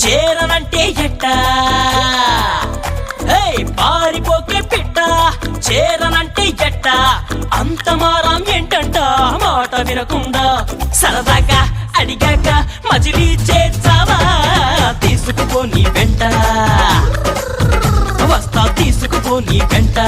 చేరనంటే ఎట్ట పారిపోకే పిట్ట చేరనంటే ఎట్ట అంత మారం ఏంటంట మాట వినకుండా సరదాగా అడిగాక మజిలీ చేర్చావా తీసుకుపో నీ వెంట వస్తా తీసుకుపో నీ వెంట